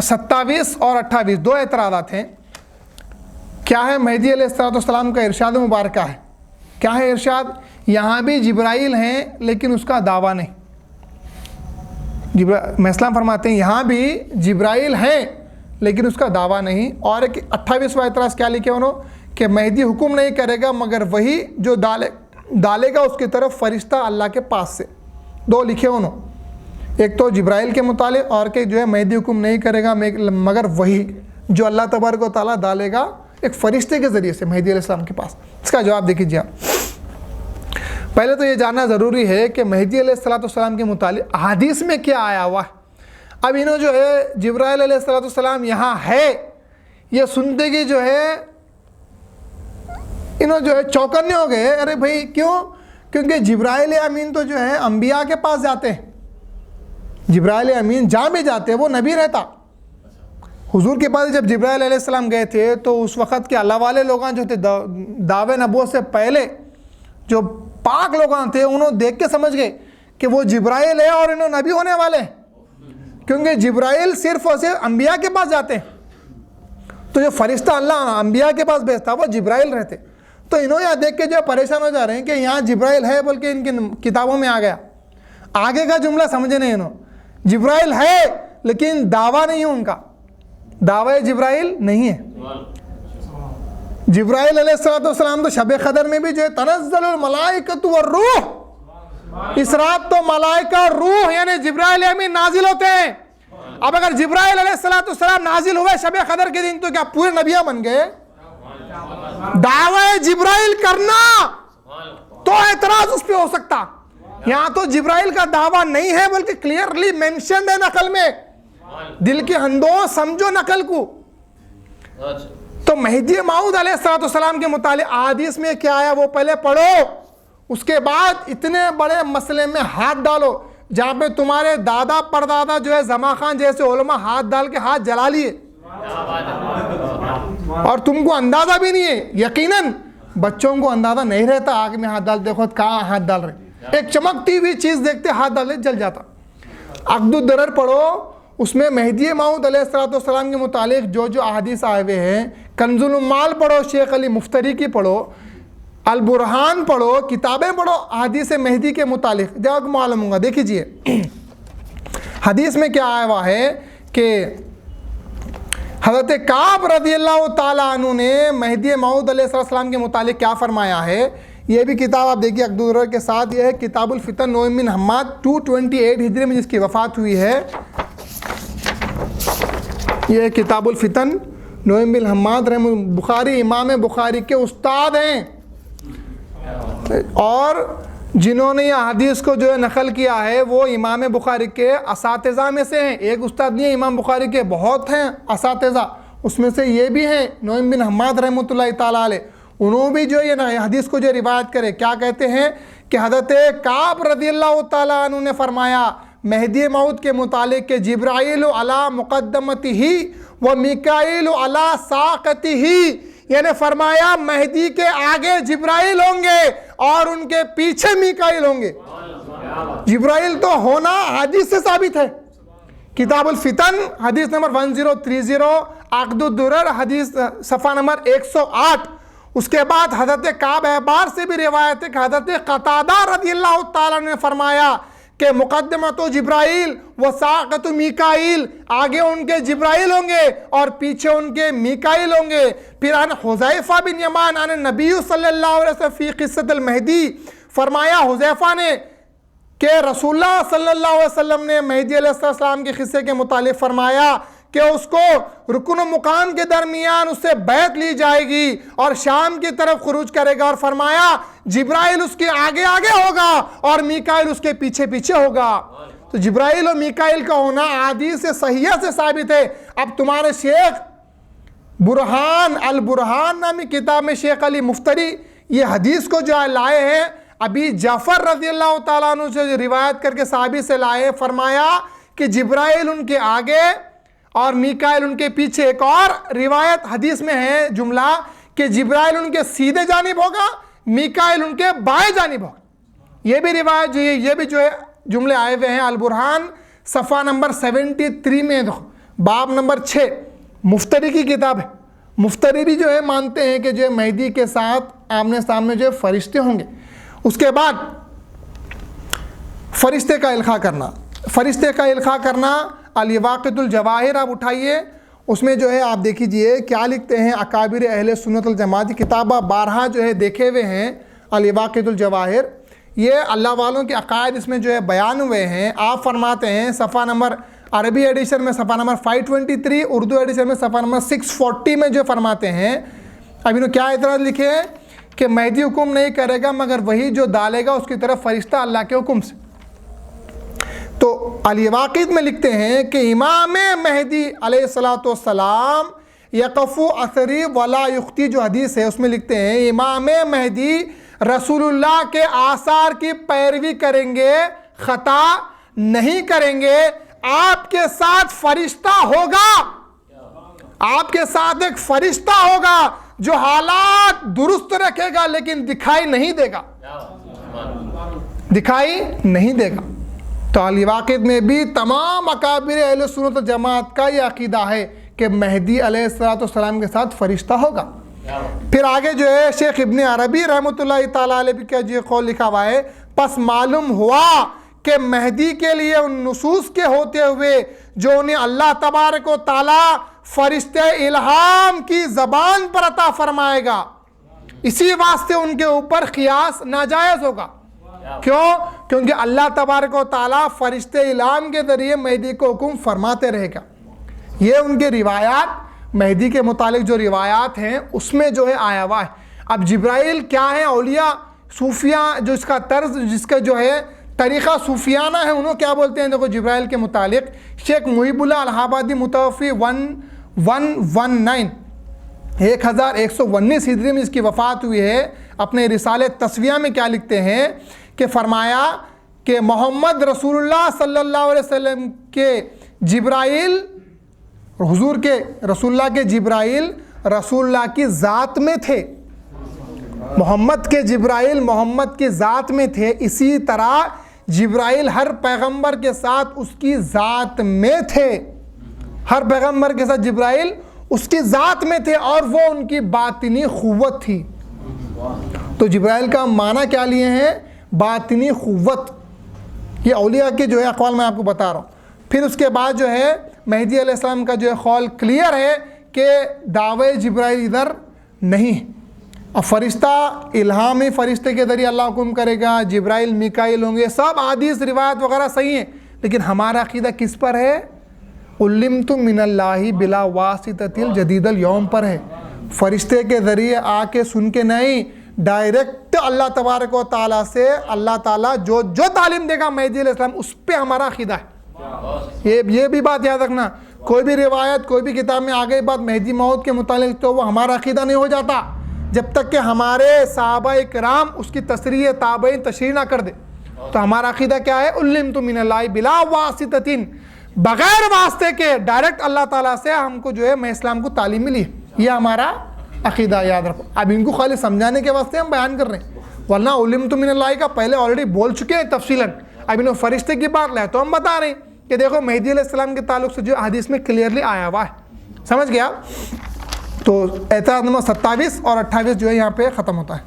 27 और 28 दो एतराज़ात हैं। क्या है? मेहदी अलैहिस्सलाम का इरशाद मुबारक है। क्या है इरशाद? यहाँ भी जिब्राइल हैं लेकिन उसका दावा नहीं। इस्लाम फरमाते हैं यहाँ भी जिब्राइल हैं लेकिन उसका दावा नहीं। और एक 28वां एतराज़ क्या लिखे उन्होंने कि मेहदी हुक्म नहीं करेगा मगर वही जो डालेगा उसकी तरफ फरिश्ता अल्लाह के पास से। दो लिखे उन्होंने, एक तो जिब्राइल के मुतालिक और के जो है मेहदी हुक्म नहीं करेगा मगर वही जो अल्लाह तबारक व तआला डालेगा एक फ़रिश्ते के ज़रिए से मेहदी अलैहिस्सलाम के पास। इसका जवाब देखिए आप। पहले तो ये जानना ज़रूरी है कि मेहदी अलैहिस्सलाम के मुतालिक हदीस में क्या आया हुआ है। अब इन्हों जो है जिब्राइल अलैहिस्सलाम यहाँ है ये सुनते कि जो है इन्हों जो है चौकन्ने हो गए। अरे भाई क्यों? क्योंकि जिब्राइल अमीन तो जो है अंबिया के पास जाते हैं। जिब्राइल अमीन जहाँ भी जाते हैं वो नबी रहता। हुजूर के पास जब जिब्राइल अलैहिस्सलाम गए थे तो उस वक़्त के अल्लाह वाले लोग जो थे दावे नबूवत से पहले जो पाक लोग थे उन्होंने देख के समझ गए कि वो जिब्राइल है और इन्होंने नबी होने वाले हैं, क्योंकि जिब्राइल सिर्फ और सिर्फ अंबिया के पास जाते हैं। तो जो फरिश्ता अल्लाह अंबिया के पास भेजता वो जिब्राइल रहते। तो इन्होंने यहाँ देख के जो परेशान हो जा रहे हैं कि यहाँ जिब्राइल है बोल के इनकी किताबों में आ गया। आगे का जुमला समझे नहीं इन्होंने। जिब्राइल है लेकिन दावा नहीं है उनका, दावा जिब्राइल नहीं है। जिब्राइल अलैहिस्सलाम तो शब क़दर में भी जो है तनज़्ज़लुल मलाइकतु वर्रूह, इस रात तो मलाइका रूह यानी जिब्राइल अमीन नाजिल होते हैं। अब अगर जिब्राइल अलैहिस्सलाम नाजिल हुए शब क़दर के दिन तो क्या पूरे नबिया बन गए? दावा जिब्राइल करना तो एतराज उस पे हो सकता। यहाँ तो जिब्राइल का दावा नहीं है बल्कि क्लियरली मेंशन है नकल में। दिल के अंदो समझो नकल को। तो मेहदी मऊद अलैहिस्सलाम के मुतालिक हदीस में क्या आया वो पहले पढ़ो, उसके बाद इतने बड़े मसले में हाथ डालो जहाँ पे तुम्हारे दादा परदादा जो है जमा खान जैसे उलमा हाथ डाल के हाथ जला लिए और तुमको अंदाजा भी नहीं है। यकीनन बच्चों को अंदाजा नहीं रहता, आग में हाथ डाल देखो कहाँ हाथ डाल रहे, एक चमकती हुई चीज़ देखते हाथ डाले जल जाता। अक़दुद्दरर पढ़ो, उसमें मेहदी मऊद अलैहिस्सलाम के मुतालिक जो जो अहादीस आए हुए हैं। कंजुल उम्माल पढ़ो, शेख अली मुफ्तरी की पढ़ो, अल बुरहान पढ़ो, किताबें पढ़ो हदीस मेहदी के मुतालिक, जब आपको मालूम होगा। देखिए हदीस में क्या आया हुआ है कि हज़रत काब रज़ियल्लाहु ताला अन्हु ने मेहदी मऊद अलैहिस्सलाम के मुतालिक क्या फरमाया है। ये भी किताब आप देखिए अक़दुद्दरर के साथ, ये है किताबुल फितन नूह बिन हम्माद 228 हिजरी में जिसकी वफ़ात हुई है। ये किताबुल फितन नूह बिन हम्माद बुखारी इमाम बुखारी के उस्ताद हैं और जिन्होंने ये हदीस को जो है नकल किया है वो इमाम बुखारी के असातिज़ा में से हैं। एक उस्ताद नहीं है, इमाम बुखारी के बहुत हैं असातिज़ा, उसमें से ये भी हैं नूह बिन हम्माद रहमतुल्लाहि ताला अलैह। उन्होंने भी जो ये हदीस को जो रिवायत करे क्या कहते हैं कि हज़रत काब रज़ियल्लाहु ताला अन्हु ने फरमाया मेहदी मऊद के मुतालिक के जिब्राइल अला मुक़द्दमतिही व मिकाईल अला साक़तिही, यानी फरमाया मेहदी के आगे जिब्राइल होंगे और उनके पीछे मिकाईल होंगे। जिब्राइल तो होना हदीस से साबित है। किताबुल फितन हदीस नंबर 1030, अक़दुद्दरर हदीस सफ़ा नंबर 108। उसके बाद हज़रत काब अहबार से भी रिवायत है कि हज़रत क़तादा रज़ियल्लाहु ताला ने फरमाया कि मुक़द्दमतु जिब्राइल व साक़तु मिकाईल, आगे उनके जिब्राइल होंगे और पीछे उनके मिकाईल होंगे। फिर अन हुज़ैफ़ा बिन यमान अन नबी सल्लल्लाहु अलैहि वसल्लम फ़ी क़िस्सतिल मेहदी, फरमाया हुज़ैफ़ा ने कि रसूलुल्लाह सल्लल्लाहु अलैहि वसल्लम ने मेहदी अलैहिस्सलाम के क़िस्से के मुतालिक फरमाया कि उसको रुकन मुकाम के दरमियान उससे बैत ली जाएगी और शाम की तरफ खुरूज करेगा और फरमाया जिब्राइल उसके आगे आगे होगा और मिकाईल उसके पीछे पीछे होगा। तो जिब्राइल और मिकाईल का होना हदीस से सहीह से साबित है। अब तुम्हारे शेख बुरहान अल बुरहान नामी किताब में शेख अली मुफ्तरी ये हदीस को जो लाए हैं, अभी जाफ़र रज़ियल्लाहु ताला अन्हु से रिवायत करके साहबी से लाए, फरमाया कि जिब्राइल उनके आगे और मिकाईल उनके पीछे। एक और रिवायत हदीस में है जुमला कि जिब्राइल उनके सीधे जानिब होगा, मिकाईल उनके बाएं जानिब होगा। ये भी रिवायत जो है ये भी जो है जुमले आए हुए हैं। अल बुरहान सफ़ा नंबर 73 में बाब नंबर 6 मुफ्तरी की किताब है। मुफ्तरी भी जो है मानते हैं कि जो है मेहदी के साथ आमने सामने जो है फरिश्ते होंगे। उसके बाद फरिश्ते का इल्खा करना, फरिश्ते का इल्खा करना अल-वाक़ितुल जवाहिर आप उठाइए, उसमें जो है आप देखिए क्या लिखते हैं अकाबिर अहले सुन्नत वल जमात की किताब 12 जो है देखे हुए हैं अल-वाक़ितुल जवाहिर, ये अल्लाह वालों के अकायद इसमें जो है बयान हुए हैं। आप फरमाते हैं सफ़ा नंबर अरबी एडिशन में सफ़ा नंबर 523, उर्दू एडिशन में सफ़ा नंबर 640 में जो फरमाते हैं, अब इन्होंने क्या इतराज़ लिखे हैं कि मेहदी हुक्म नहीं करेगा मगर वही जो डालेगा उसकी तरफ फरिश्ता अल्लाह के हुक्म से। तो अल-वाक़िद में लिखते हैं कि इमाम मेहदी अलैहिस्सलाम यक़फ़ु असरी वला युख्ती, जो हदीस है उसमें लिखते हैं इमाम मेहदी रसूलुल्लाह के आसार की पैरवी करेंगे, ख़ता नहीं करेंगे। आपके साथ फरिश्ता होगा, आपके साथ एक फरिश्ता होगा जो हालात दुरुस्त रखेगा लेकिन दिखाई नहीं देगा, दिखाई नहीं देगा। तो अल-वाक़िद में भी तमाम अकाबिर अहले सुन्नत वल जमात का ये अक़ीदा है कि मेहदी अलैहिस्सलाम के साथ फरिश्ता होगा। फिर आगे जो है शेख इब्न अरबी रहमतुल्लाहि ताला अलैह का जो कौल लिखा हुआ है, बस मालूम हुआ कि मेहदी के लिए उन नुसूस के होते हुए जो उन्हें अल्लाह तबारक व तआला फरिश्ते इल्हाम की ज़बान पर अता फरमाएगा, इसी वास्ते उनके ऊपर क़ियास नाजायज़ होगा। क्यों? क्योंकि अल्लाह तबारक व तआला फरिश्ते इल्हाम के ज़रिए मेहदी को हुक्म फरमाते रहेगा। ये उनके रिवायात, मेहदी के मुतालिक जो रिवायात हैं उसमें जो है आया हुआ है। अब जिब्राइल क्या है, औलिया सूफिया जो इसका तर्ज, जिसका जो है तरीक़ा सूफियाना है, उन्होंने क्या बोलते हैं देखो जिब्राइल के मुतालिक। शेख मुहिबुल्लाह अल-हाबादी मुतवफ़ी 1119 हिजरी में इसकी वफ़ात हुई है। अपने रिसाले तस्विया में क्या लिखते हैं कि फरमाया कि मोहम्मद रसूलुल्लाह सल्लल्लाहु अलैहि वसल्लम के जिब्राइल, हुजूर के रसूलुल्लाह के जिब्राइल रसूलुल्लाह की ज़ात में थे, मोहम्मद के जिब्राइल मोहम्मद की ज़ात में थे। इसी तरह जिब्राइल हर पैगंबर के साथ उसकी ज़ात में थे, हर पैगंबर के साथ जिब्राइल उसकी ज़ात में थे और वो उनकी बातिनी क़ुव्वत थी। तो जिब्राइल का माना क्या लिए हैं, बातिनी क़ुव्वत। ये औलिया के जो है अक़वाल मैं आपको बता रहा हूँ। फिर उसके बाद जो है मेहदी अलैहिस्सलाम का जो है कौल क्लियर है कि दावे जिब्राइल इधर नहीं। अब फरिश्ता इल्हामी फरिश्ते के ज़रिए अल्लाह हुक्म करेगा, जिब्राइल मिकाइल होंगे, सब हदीस रिवायत वगैरह सही हैं, लेकिन हमारा अक़ीदा किस पर है? उल्लिमतु मिनल्लाहि बिला वासिततिल जदीदल यौम पर है। फरिश्ते के ज़रिए आके सुन के नहीं, डायरेक्ट अल्लाह तबारक व तआला से अल्लाह ताला जो जो तालीम देगा मेहदी अलैहिस्सलाम उस पर हमारा अक़ीदा है। ये भी बात याद रखना, कोई भी रिवायत कोई भी किताब में आ गई बात मेहदी मौत के मुतालिक तो वो हमारा अक़ीदा नहीं हो जाता जब तक कि हमारे सहाबाए किराम उसकी तशरीह ताबईन तशरीह ना कर दे। तो हमारा अक़ीदा क्या है? उल्लिमतु मिनल्लाहि बिला वासिततिन, बग़ैर वास्ते के डायरेक्ट अल्लाह ताला से हमको जो है मैं इस्लाम को तालीम मिली है। ये हमारा अक़ीदा याद रखो। अब इनको खाली समझाने के वास्ते हम बयान कर रहे हैं, वरना उल्लिमतु मिनल्लाहि का पहले ऑलरेडी बोल चुके हैं तफसीलन। अब इन्होंने फरिश्ते की बात लाए तो हम बता रहे हैं कि देखो मेहदी अलैहिस्सलाम के ताल्लुक़ से जो हदीस में क्लियरली आया हुआ है। समझ गया? तो एतराज़ नंबर 27 और 28 जो है यहाँ पे ख़त्म होता है।